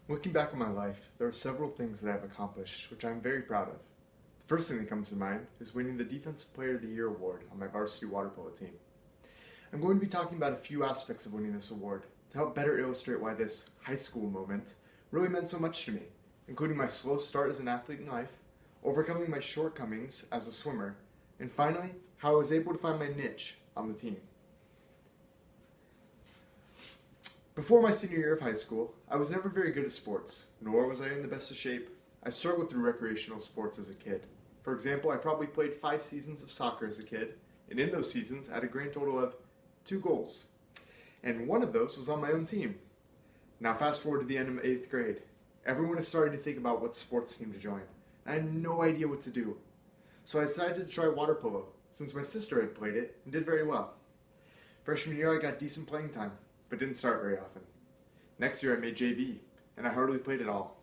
Looking back on my life, there are several things that I've accomplished, which I'm very proud of. The first thing that comes to mind is winning the Defensive Player of the Year award on my varsity water polo team. I'm going to be talking about a few aspects of winning this award to help better illustrate why this high school moment really meant so much to me, including my slow start as an athlete in life, overcoming my shortcomings as a swimmer, and finally, how I was able to find my niche on the team. Before my senior year of high school, I was never very good at sports, nor was I in the best of shape. I struggled through recreational sports as a kid. For example, I probably played 5 seasons of soccer as a kid, and in those seasons, I had a grand total of 2 goals. And one of those was on my own team. Now fast forward to the end of 8th grade. Everyone is starting to think about what sports team to join. I had no idea what to do. So I decided to try water polo, since my sister had played it and did very well. Freshman year, I got decent playing time, but didn't start very often. Next year I made JV, and I hardly played at all.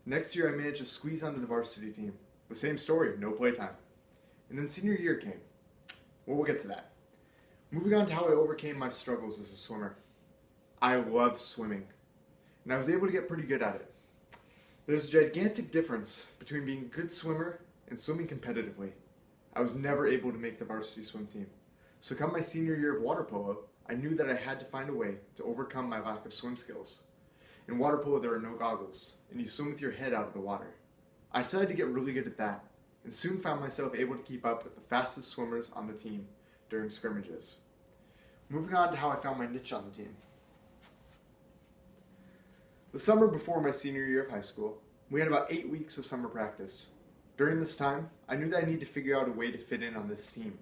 Next year I managed to squeeze onto the varsity team. The same story, no playtime. And then senior year came. Well, we'll get to that. Moving on to how I overcame my struggles as a swimmer. I love swimming, and I was able to get pretty good at it. There's a gigantic difference between being a good swimmer and swimming competitively. I was never able to make the varsity swim team. So come my senior year of water polo, I knew that I had to find a way to overcome my lack of swim skills. In water polo, there are no goggles, and you swim with your head out of the water. I decided to get really good at that, and soon found myself able to keep up with the fastest swimmers on the team during scrimmages. Moving on to how I found my niche on the team. The summer before my senior year of high school, we had about 8 weeks of summer practice. During this time, I knew that I needed to figure out a way to fit in on this team.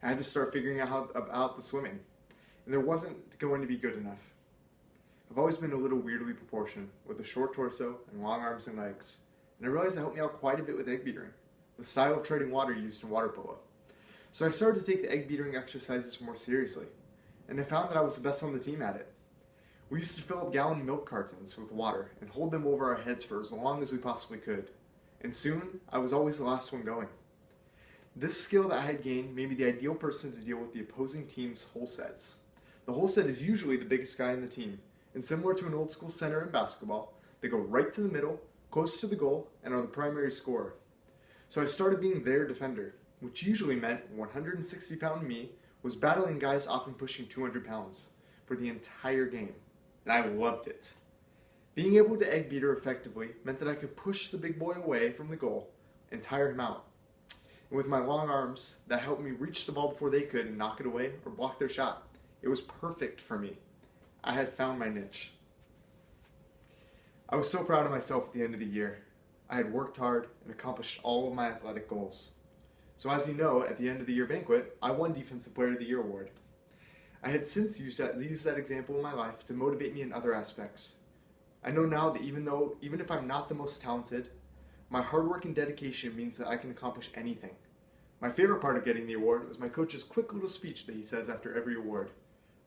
I had to start figuring out about the swimming, and there wasn't going to be good enough. I've always been a little weirdly proportioned, with a short torso and long arms and legs, and I realized that helped me out quite a bit with egg beatering, the style of treading water used in water polo. So I started to take the egg beatering exercises more seriously, and I found that I was the best on the team at it. We used to fill up gallon milk cartons with water and hold them over our heads for as long as we possibly could, and soon I was always the last one going. This skill that I had gained made me the ideal person to deal with the opposing team's hole sets. The hole set is usually the biggest guy in the team, and similar to an old school center in basketball, they go right to the middle, close to the goal, and are the primary scorer. So I started being their defender, which usually meant 160-pound me was battling guys often pushing 200 pounds for the entire game, and I loved it. Being able to egg beater effectively meant that I could push the big boy away from the goal and tire him out. And with my long arms, that helped me reach the ball before they could and knock it away or block their shot. It was perfect for me. I had found my niche. I was so proud of myself at the end of the year. I had worked hard and accomplished all of my athletic goals. So as you know, at the end of the year banquet, I won Defensive Player of the Year award. I had since used that example in my life to motivate me in other aspects. I know now that even if I'm not the most talented, my hard work and dedication means that I can accomplish anything. My favorite part of getting the award was my coach's quick little speech that he says after every award.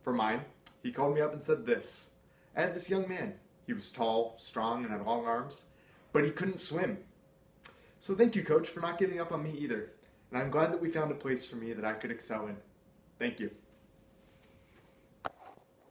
For mine, he called me up and said this: I had this young man. He was tall, strong, and had long arms, but he couldn't swim. So thank you, Coach, for not giving up on me either. And I'm glad that we found a place for me that I could excel in. Thank you.